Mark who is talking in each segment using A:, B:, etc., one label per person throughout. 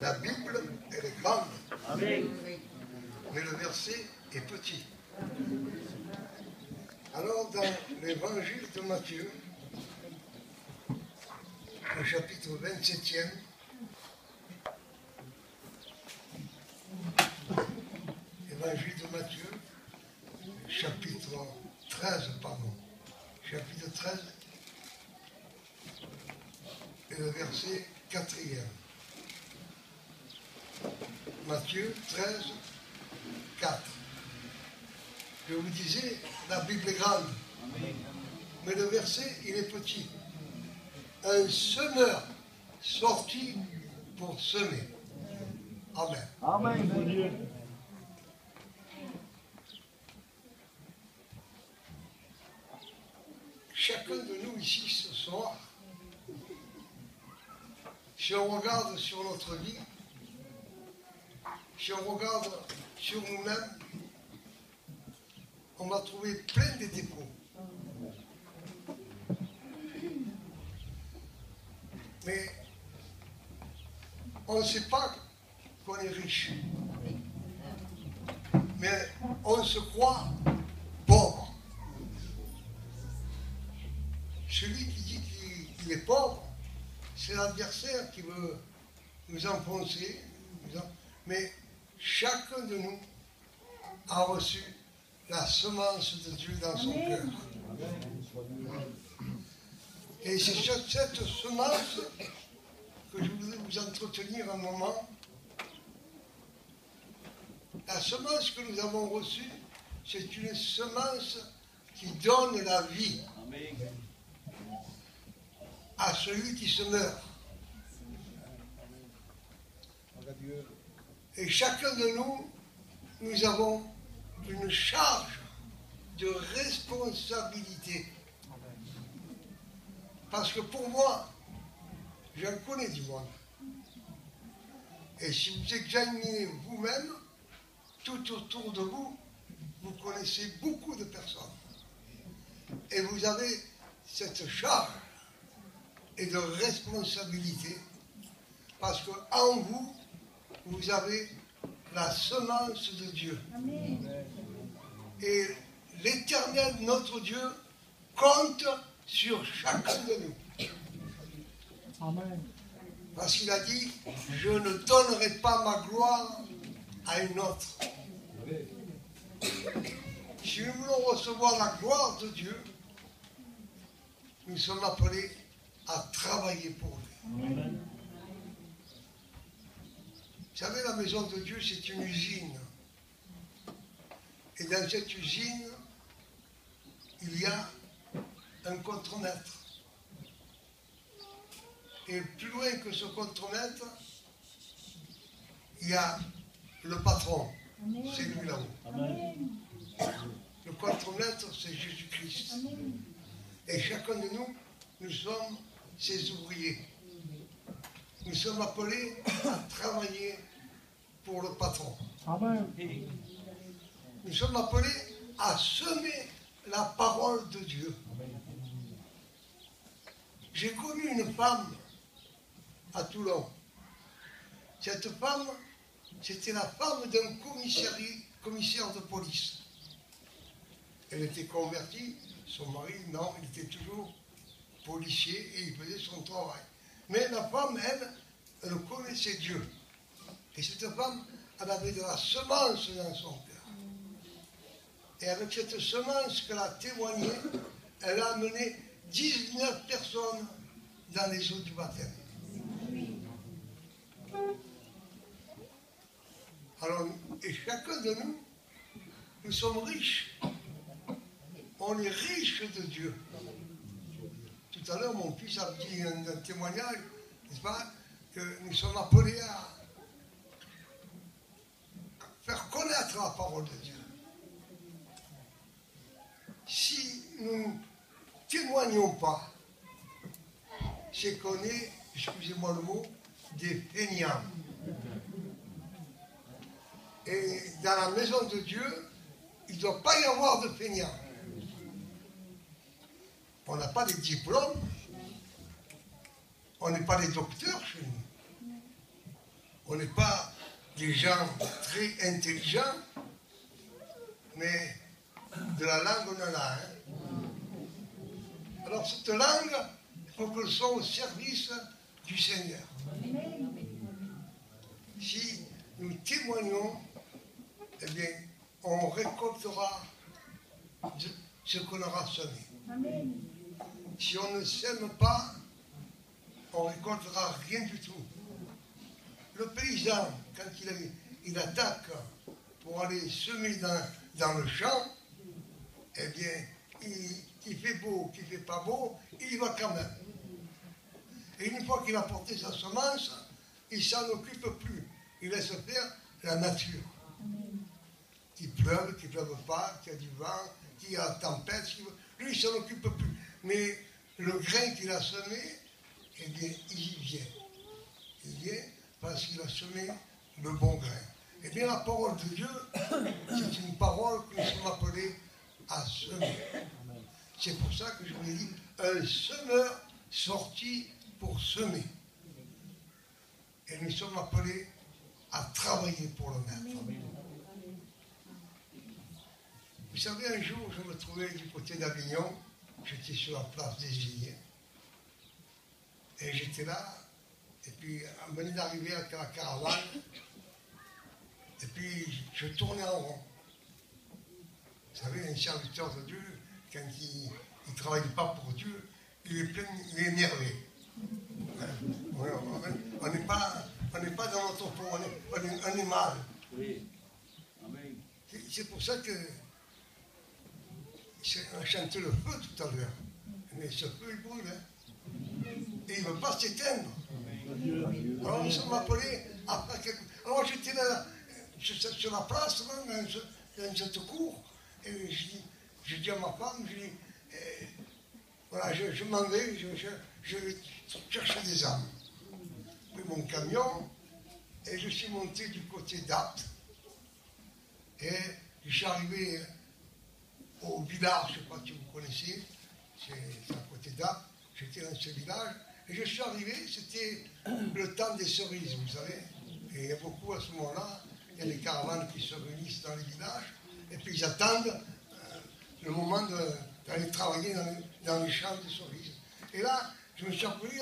A: La Bible, elle est grande.
B: Amen.
A: Mais le verset est petit. Alors, dans l'évangile de Matthieu, au chapitre 27e, évangile de Matthieu, chapitre 13, et le verset 4e. Matthieu 13, 4. Je vous disais, la Bible est grande, mais le verset, il est petit. Un semeur sorti pour semer. Amen.
B: Amen.
A: Chacun de nous ici ce soir, si on regarde sur notre vie, si on regarde sur nous-mêmes, on va trouver plein de défauts. Mais on ne sait pas qu'on est riche. Mais on se croit pauvre. Celui qui dit qu'il est pauvre, c'est l'adversaire qui veut nous enfoncer. Mais chacun de nous a reçu la semence de Dieu dans son cœur. Et c'est sur cette semence que je voudrais vous entretenir un moment. La semence que nous avons reçue, c'est une semence qui donne la vie à celui qui se meurt. Et chacun de nous, nous avons une charge de responsabilité. Parce que pour moi, j'en connais du monde. Et si vous examinez vous-même, tout autour de vous, vous connaissez beaucoup de personnes. Et vous avez cette charge et de responsabilité parce qu'en vous, vous avez la semence de Dieu. Amen. Et l'Éternel, notre Dieu, compte sur chacun de nous.
B: Amen.
A: Parce qu'il a dit, je ne donnerai pas ma gloire à une autre. Si nous voulons recevoir la gloire de Dieu, nous sommes appelés à travailler pour lui. Amen. Vous savez, la maison de Dieu, c'est une usine. Et dans cette usine, il y a un contremaître. Et plus loin que ce contremaître, il y a le patron. C'est lui là-haut. Le contremaître, c'est Jésus-Christ. Et chacun de nous, nous sommes ses ouvriers. Nous sommes appelés à travailler pour le patron.
B: Amen.
A: Nous sommes appelés à semer la parole de Dieu. J'ai connu une femme à Toulon. Cette femme, c'était la femme d'un commissaire de police. Elle était convertie, son mari, non, il était toujours policier et il faisait son travail. Mais la femme, elle connaissait Dieu. Et cette femme, elle avait de la semence dans son cœur. Et avec cette semence qu'elle a témoignée, elle a amené 19 personnes dans les eaux du baptême. Alors, et chacun de nous, nous sommes riches. On est riches de Dieu. Tout à l'heure, mon fils a dit un témoignage, n'est-ce pas, que nous sommes appelés à faire connaître la parole de Dieu. Si nous ne témoignons pas, c'est qu'on est, excusez-moi le mot, des feignants. Et dans la maison de Dieu, il ne doit pas y avoir de feignants. On n'a pas de diplômes, on n'est pas des docteurs chez nous. on n'est pas des gens très intelligents, mais de la langue on en a. Alors cette langue, il faut qu'elle soit au service du Seigneur. Si nous témoignons, eh bien, on récoltera ce qu'on aura semé. Si on ne sème pas, on ne récoltera rien du tout. Le paysan, quand il attaque pour aller semer dans le champ, eh bien, il fait beau, qu'il ne fait pas beau, il y va quand même. Et une fois qu'il a porté sa semence, il ne s'en occupe plus. Il laisse faire la nature. Qu'il pleuve, qu'il ne pleuve pas, qu'il y a du vent, qu'il y a tempête. Lui, il ne s'en occupe plus. Mais le grain qu'il a semé, eh bien, il y vient. Il vient parce qu'il a semé le bon grain. Eh bien, la parole de Dieu, c'est une parole que nous sommes appelés à semer. C'est pour ça que je vous ai dit, un semeur sorti pour semer. Et nous sommes appelés à travailler pour le maître. Vous savez, un jour, je me trouvais du côté d'Avignon, j'étais sur la place des Iliers, et j'étais là, et puis on venait d'arriver avec la caravane, et puis je tournais en rond. Vous savez, un serviteur de Dieu, quand il ne travaille pas pour Dieu, il est énervé. On n'est pas dans notre peau, on est mal.
B: Oui. Amen.
A: C'est pour ça que on chantait le feu tout à l'heure. Mais ce feu, il brûle. Et il ne veut pas s'éteindre. Alors nous sommes appelés à faire quelque chose. Alors j'étais là, sur la place, là, dans cette cour, et je dis à ma femme, je dis, voilà, je m'en vais, je vais chercher des âmes. J'ai pris mon camion, et je suis monté du côté d'Apt. Et je suis arrivé au village, je ne sais pas si vous connaissez, c'est à côté d'Apt. J'étais dans ce village, et je suis arrivé, c'était le temps des cerises, vous savez. Et il y a beaucoup à ce moment-là, il y a des caravanes qui se réunissent dans les villages, et puis ils attendent le moment d'aller travailler dans les champs de cerises. Et là, je me suis appelé,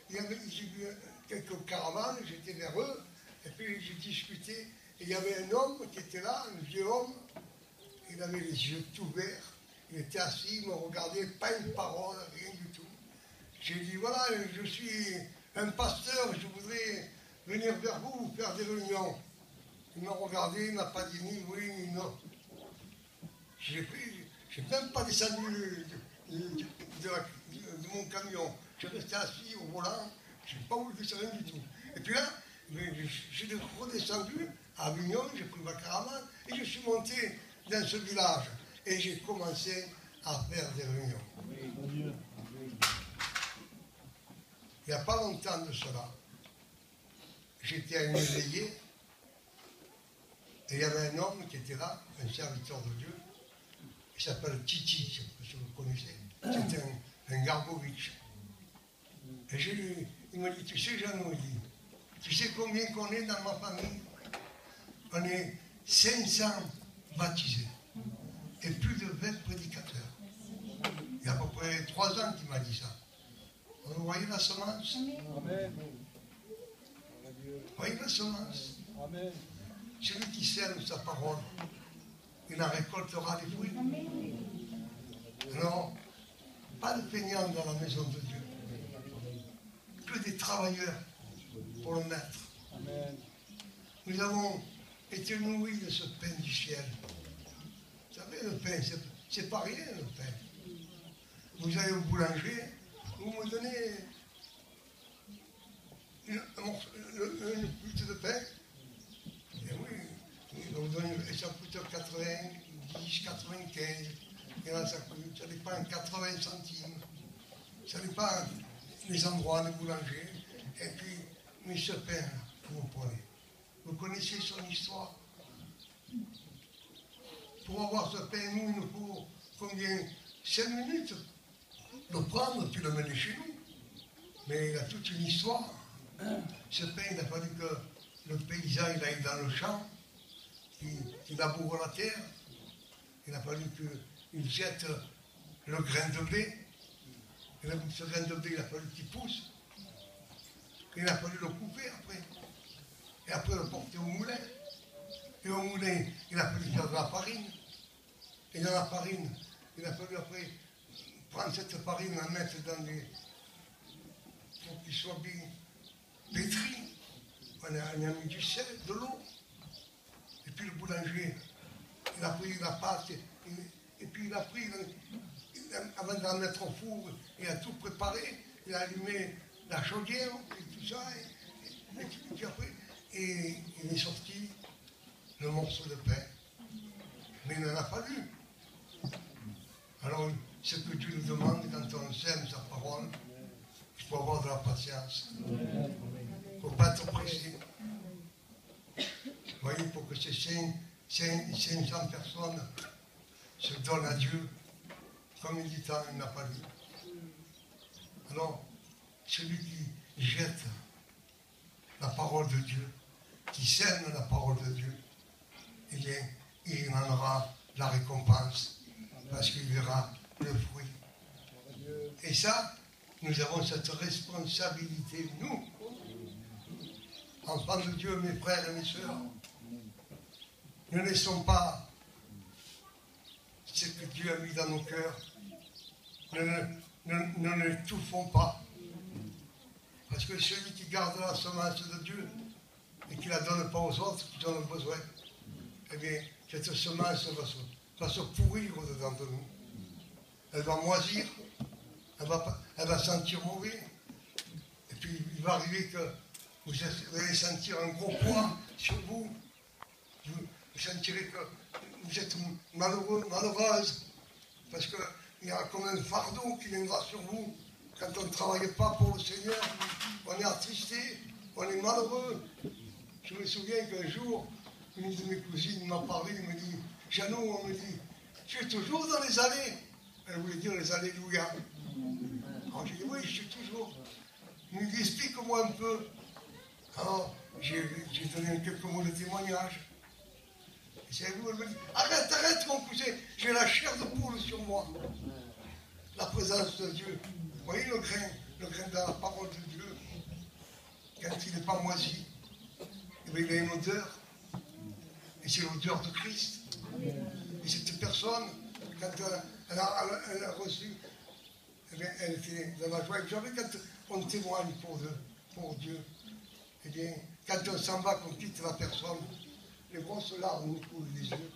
A: j'ai vu quelques caravanes, j'étais vers eux, et puis j'ai discuté, et il y avait un homme qui était là, un vieux homme, il avait les yeux tout verts, il était assis, il me regardait, pas une parole, rien du tout. J'ai dit, voilà, je suis un pasteur, je voudrais venir vers vous, faire des réunions. Il m'a regardé, il n'a pas dit ni oui ni non. Je n'ai même pas descendu de mon camion. Je restais assis au volant, je n'ai pas voulu faire rien du tout. Et puis là, je suis redescendu à Avignon, j'ai pris ma caravane et je suis monté dans ce village. Et j'ai commencé à faire des réunions. Il n'y a pas longtemps de cela, j'étais à une veillée et il y avait un homme qui était là, un serviteur de Dieu, il s'appelle Titi, je ne sais pas si vous le connaissez, c'était un Garbovitch. Et il m'a dit, tu sais Jean, tu sais combien qu'on est dans ma famille? On est 500 baptisés et plus de 20 prédicateurs. Il y a à peu près 3 ans qu'il m'a dit ça. Vous voyez la semence?
B: Amen.
A: Vous voyez la semence?
B: Amen.
A: Celui qui sème sa parole, il en récoltera les fruits. Non, pas de peignants dans la maison de Dieu, que des travailleurs pour le maître.
B: Amen.
A: Nous avons été nourris de ce pain du ciel. Vous savez, le pain, c'est pas rien, le pain. Vous allez au boulanger, vous me donnez une flûte de pain. Et oui, vous donnez, ça coûte 90, 95. Et là, ça dépend 80 centimes. Ça dépend les endroits, les boulangers. Et puis, mais ce pain, vous prenez. Vous connaissez son histoire. Pour avoir ce pain, nous, il nous faut combien? 5 minutes. Le prendre, puis le mener chez nous. Mais il a toute une histoire. Ce pain, il a fallu que le paysan il aille dans le champ, il laboure la terre, il a fallu qu'il jette le grain de blé, et ce grain de blé il a fallu qu'il pousse, il a fallu le couper après, et après le porter au moulin, et au moulin il a fallu faire de la farine, et dans la farine il a fallu après prendre cette farine, la mettre dans des... pour qu'il soit bien pétri. On a mis du sel, de l'eau. Et puis le boulanger, il a pris la pâte, et puis il a pris, avant de la mettre au four, il a tout préparé, il a allumé la chaudière, et tout ça, et puis après, et il est sorti le morceau de pain. Mais il n'en a pas lu. Alors, ce que Dieu nous demande quand on sème sa parole, il faut avoir de la patience. Il ne faut pas être pressé. Vous voyez, pour que ces 500 personnes se donnent à Dieu, comme il dit tant, il n'a pas lu. Alors, celui qui jette la parole de Dieu, qui sème la parole de Dieu, eh bien, il en aura la récompense, parce qu'il verra le fruit. Et ça, nous avons cette responsabilité, nous, enfants de Dieu, mes frères et mes sœurs. Ne laissons pas ce que Dieu a mis dans nos cœurs. Ne l'étouffons pas. Parce que celui qui garde la semence de Dieu et qui ne la donne pas aux autres qui en ont besoin, eh bien, cette semence va se pourrir au-dedans de nous. Elle va moisir, elle va sentir mauvais. Et puis il va arriver que vous allez sentir un gros poids sur vous. Vous sentirez que vous êtes malheureux, malheureuse, parce qu'il y a comme un fardeau qui viendra sur vous. Quand on ne travaille pas pour le Seigneur, on est attristé, on est malheureux. Je me souviens qu'un jour, une de mes cousines m'a parlé, elle me dit, Jeannot, on me dit, tu es toujours dans les allées. Elle voulait dire les alléluia. Alors j'ai dit, oui, je suis toujours. Elle me dit, explique-moi un peu. Alors j'ai donné quelques mots de témoignage. Et c'est elle me dit, arrête mon cousin, j'ai la chair de poule sur moi. La présence de Dieu. Vous voyez le grain de la parole de Dieu, quand il n'est pas moisi, eh bien, il a une odeur. Et c'est l'odeur de Christ. Et cette personne, quand elle a reçu, eh bien, elle était dans la joie. Et vous savez, quand on témoigne pour Dieu, eh bien, quand on s'en va, qu'on quitte la personne, les grosses larmes nous coulent les yeux.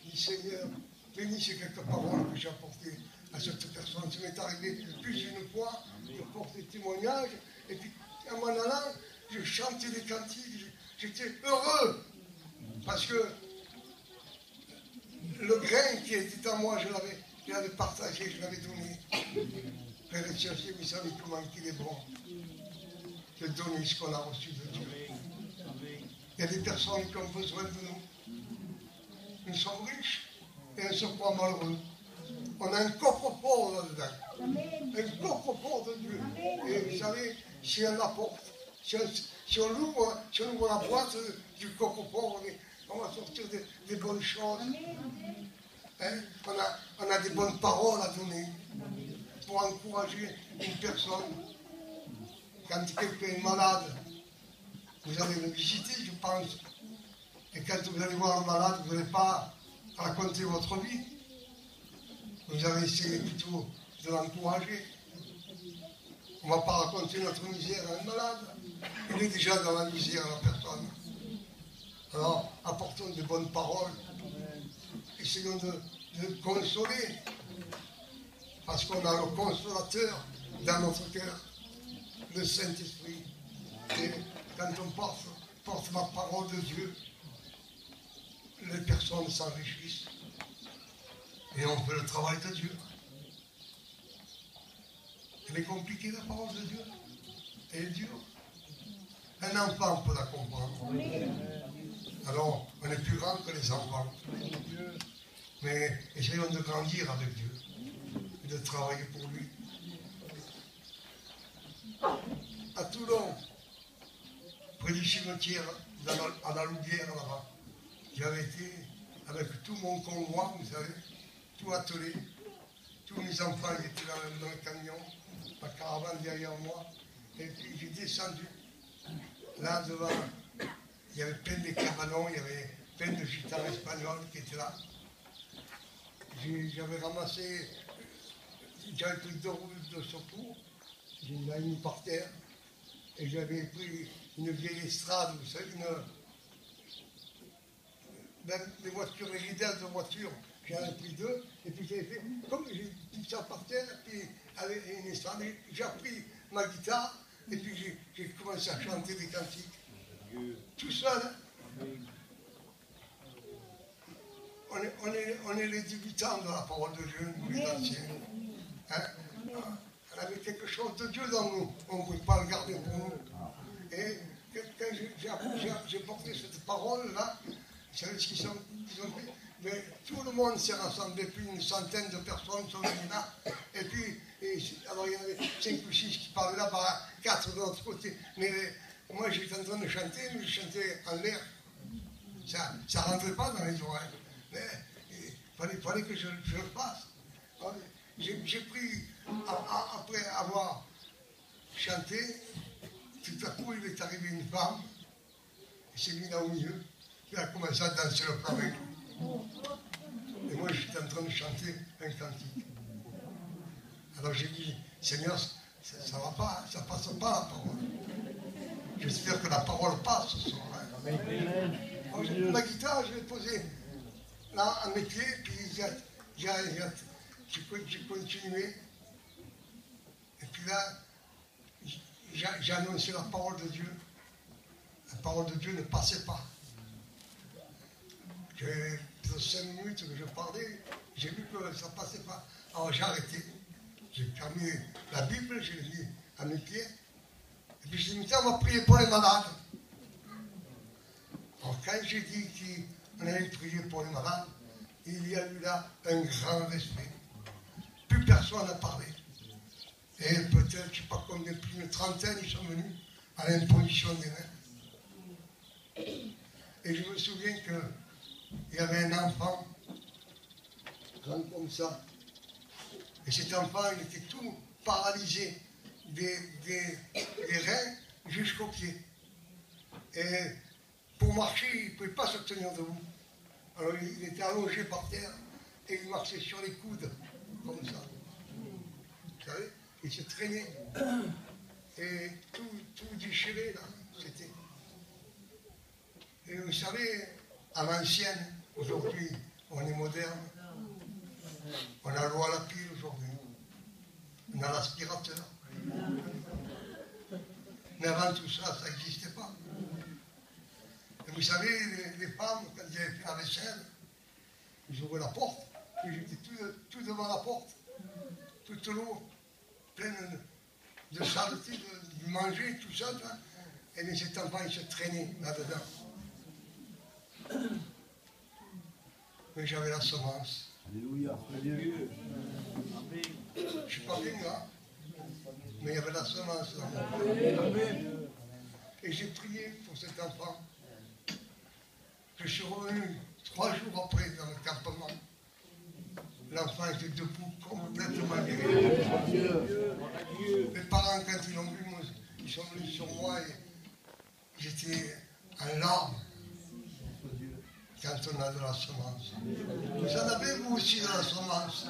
A: Je dis, Seigneur, bénis ces quelques paroles que j'ai apportées à cette personne. Ça m'est arrivé plus d'une fois, je porte des témoignages, et puis en m'en allant, je chantais des cantiques, j'étais heureux, parce que le grain qui était en moi, je l'avais partagé, je l'avais donné. Frère et sœurs, vous savez comment il est bon de donner ce qu'on a reçu de Dieu. Il y a des personnes qui ont besoin de nous. Nous sommes riches et on se croit malheureux. On a un coffre-fort là-dedans. Un coffre-fort de Dieu. Et vous savez, si on l'apporte, si on ouvre la boîte du coffre-fort, on va sortir des bonnes choses. Hein? On a des bonnes paroles à donner pour encourager une personne. Quand quelqu'un est malade, vous allez le visiter, je pense. Et quand vous allez voir le malade, vous n'allez pas raconter votre vie. Vous allez essayer plutôt de l'encourager. On ne va pas raconter notre misère à un malade. Il est déjà dans la misère, la personne. Alors, apportons de bonnes paroles. Essayons de le consoler. Parce qu'on a le consolateur dans notre cœur, le Saint-Esprit. Et quand on porte la parole de Dieu, les personnes s'enrichissent. Et on fait le travail de Dieu. Elle est compliquée, la parole de Dieu. Elle est dure. Un enfant peut la comprendre. Alors, on est plus grand que les enfants. Mais essayons de grandir avec Dieu et de travailler pour lui. À Toulon, près du cimetière, à la Louvière là-bas. J'avais été avec tout mon convoi, vous savez, tout attelé. Tous mes enfants étaient dans le camion, ma caravane derrière moi. Et puis j'ai descendu. Là devant, il y avait plein de cabanons, il y avait plein de gitans espagnols qui étaient là. J'avais ramassé, j'avais pris 2 roues de secours, j'ai mis par terre, et j'avais pris une vieille estrade, vous savez, même des voitures, les guidages de voitures, j'en ai pris 2, et puis j'ai fait, comme j'ai mis ça par terre, puis avec une estrade, j'ai pris ma guitare, et puis j'ai commencé à chanter des cantiques. Tout seul. On est les débutants de la parole de Dieu, nous les anciens. Hein? On avait quelque chose de Dieu dans nous, on ne pouvait pas le garder pour nous. Et quand j'ai porté cette parole-là, vous savez ce qu'ils ont fait? Mais tout le monde s'est rassemblé, plus une centaine de personnes sont venues là. Et puis, alors il y en avait 5 ou 6 qui parlaient là-bas, 4 de l'autre côté. Mais moi j'étais en train de chanter, mais je chantais en l'air. Ça ne rentrait pas dans les oreilles. Mais il fallait que je le fasse. J'ai pris, après avoir chanté, tout à coup il est arrivé une femme, elle s'est mise là au milieu, puis elle a commencé à danser le flamenco. Et moi j'étais en train de chanter un cantique. Alors j'ai dit, Seigneur, ça ne va pas, ça ne passe pas la parole. J'espère que la parole passe ce soir. Hein. Alors, ma guitare, je l'ai posée là à mes pieds, puis j'ai continué. Et puis là, j'ai annoncé la parole de Dieu. La parole de Dieu ne passait pas. J'ai fait 5 minutes que je parlais, j'ai vu que ça ne passait pas. Alors j'ai arrêté. J'ai fermé la Bible, je l'ai mis à mes pieds. Et puis je me suis dit, on va prier pour les malades. Alors quand j'ai dit qu'on allait prier pour les malades, il y a eu là un grand respect. Plus personne n'a parlé. Et peut-être, je ne sais pas combien, plus d'une trentaine, ils sont venus à l'imposition des mains. Et je me souviens qu'il y avait un enfant, grand comme ça. Et cet enfant, il était tout paralysé des reins jusqu'aux pieds. Et pour marcher, il ne pouvait pas se tenir debout. Alors il était allongé par terre et il marchait sur les coudes, comme ça. Vous savez, il se traînait. Et tout déchiré, là, c'était. Et vous savez, à l'ancienne, aujourd'hui, on est moderne. On a l'eau à la pile aujourd'hui. On a l'aspirateur. Mais avant tout ça, ça n'existait pas. Et vous savez, les femmes, quand ils avaient fait la vaisselle, ils ouvraient la porte, et j'étais tout devant la porte, toute l'eau, pleine de saleté, de manger, tout ça. Hein. Et bien cet enfant, il se traînait là-dedans. Mais j'avais la semence.
B: Alléluia. Dieu.
A: Je ne suis pas bien là, mais il y avait la semence là.
B: Amen.
A: Et j'ai prié pour cet enfant. Je suis revenu 3 jours après dans le campement. L'enfant était debout, complètement guéri. Mes parents, quand ils l'ont vu, ils sont venus sur moi et j'étais en larmes. Quand on a de la semence. Vous en avez vous aussi de la semence.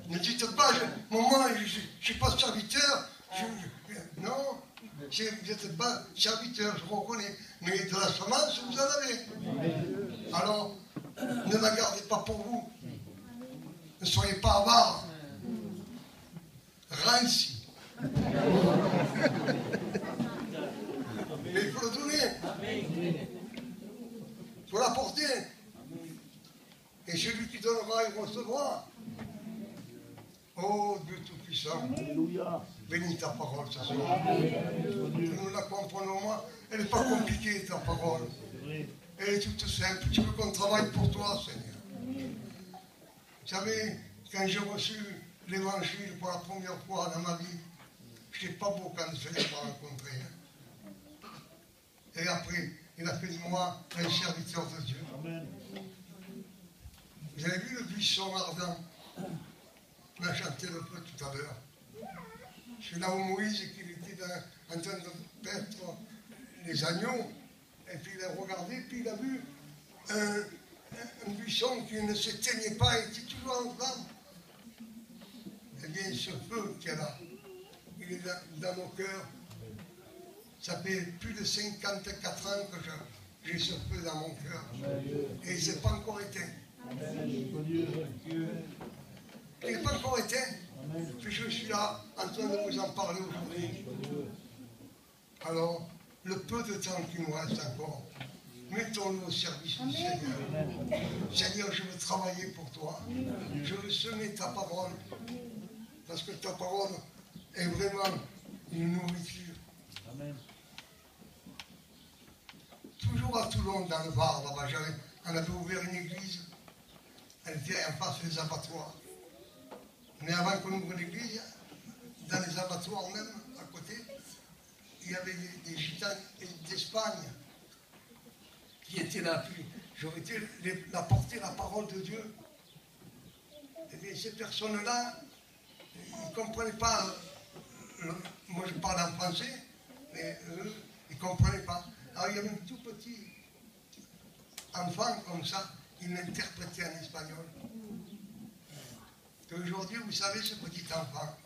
A: Ne dites pas, maman, je ne suis pas serviteur. Non, vous n'êtes pas serviteur, je reconnais. Mais de la semence, vous en avez. Alors, ne la gardez pas pour vous. Ne soyez pas avares. Ranci. Mais il faut le donner. Il faut l'apporter. Et celui qui donnera, il recevra. Oh Dieu Tout-Puissant, bénis ta parole ce soir. Nous la comprenons moins. Elle n'est pas compliquée ta parole. Elle est toute simple. Tu veux qu'on travaille pour toi, Seigneur. Vous savez, quand j'ai reçu l'évangile pour la première fois dans ma vie, je n'étais pas beau quand je ne l'ai pas rencontré. Et après, il a fait de moi un serviteur de Dieu.
B: Amen.
A: Vous avez vu le buisson ardent? On a chanté le peu tout à l'heure. C'est là où Moïse, qu'il était en train de paître les agneaux. Et puis il a regardé, puis il a vu un buisson qui ne s'éteignait pas, il était toujours en flamme. Eh bien, ce feu qu'il y a là, il est dans nos cœurs. Ça fait plus de 54 ans que j'ai ce feu dans mon cœur. Et il ne s'est pas encore éteint. Il n'est pas encore éteint. Puis je suis là en train de vous en parler aujourd'hui. Alors, le peu de temps qui nous reste encore, mettons-le au service du Seigneur. Seigneur, je veux travailler pour toi. Je veux semer ta parole. Parce que ta parole est vraiment une nourriture.
B: Amen.
A: Toujours à Toulon, dans le Var, là-bas, on avait ouvert une église. Elle était en face des abattoirs. Mais avant qu'on ouvre l'église, dans les abattoirs même, à côté, il y avait des gitans d'Espagne qui étaient là. Puis j'aurais été apporter la parole de Dieu. Et bien ces personnes-là, ils ne comprenaient pas. Moi je parle en français, mais eux, ils ne comprenaient pas. Alors il y avait un tout petit enfant comme ça, il l'interprétait en espagnol. Et aujourd'hui, vous savez, ce petit enfant,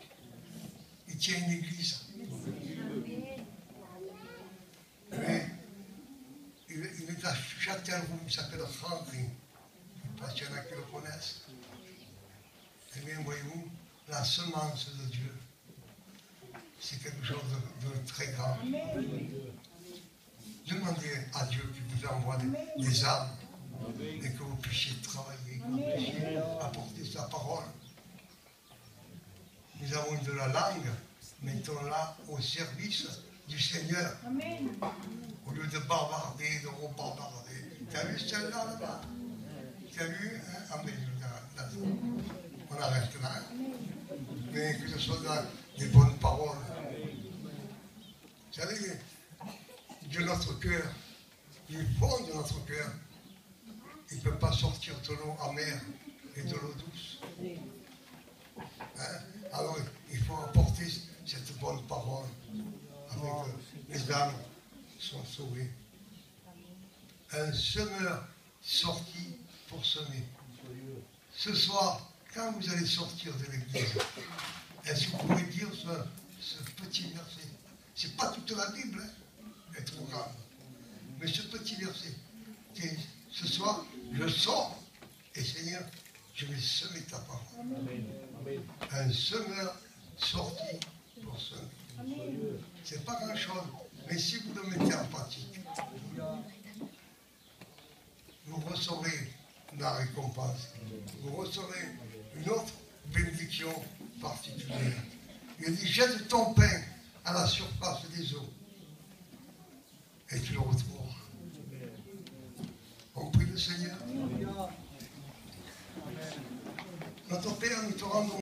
A: il tient une église. Mais il est à Châtellerault, il s'appelle Franklin. Je ne sais pas s'il y en a qui le connaissent. Eh bien, voyez-vous, la semence de Dieu, c'est quelque chose de très grand. Demandez à Dieu qu'il vous envoie des âmes et que vous puissiez travailler, que vous puissiez apporter sa parole. Nous avons de la langue, mettons-la au service du Seigneur. Amen. Au lieu de bavarder, de rebavarder. Tu as vu celle-là là-bas? Tu as vu? Hein? On arrête là. Mais que ce soit des bonnes paroles. Vous savez, de notre cœur, du fond de notre cœur, il ne peut pas sortir de l'eau amère et de l'eau douce. Hein? Alors il faut apporter cette bonne parole avec les âmes sont sauvées. Un semeur sorti pour semer. Ce soir, quand vous allez sortir de l'église, est-ce que vous pouvez dire ce petit verset? C'est pas toute la Bible, hein, elle est trop grande. Mais ce petit verset, ce soir, je sors et Seigneur, je vais semer ta parole. Amen. Un semeur sorti pour semer. C'est pas grand-chose, mais si vous le mettez en pratique, vous recevrez la récompense. Vous recevrez une autre bénédiction particulière. Il dit, jette ton pain à la surface des eaux et tu le retrouveras. On prie le Seigneur. Notre Père, nous te rendons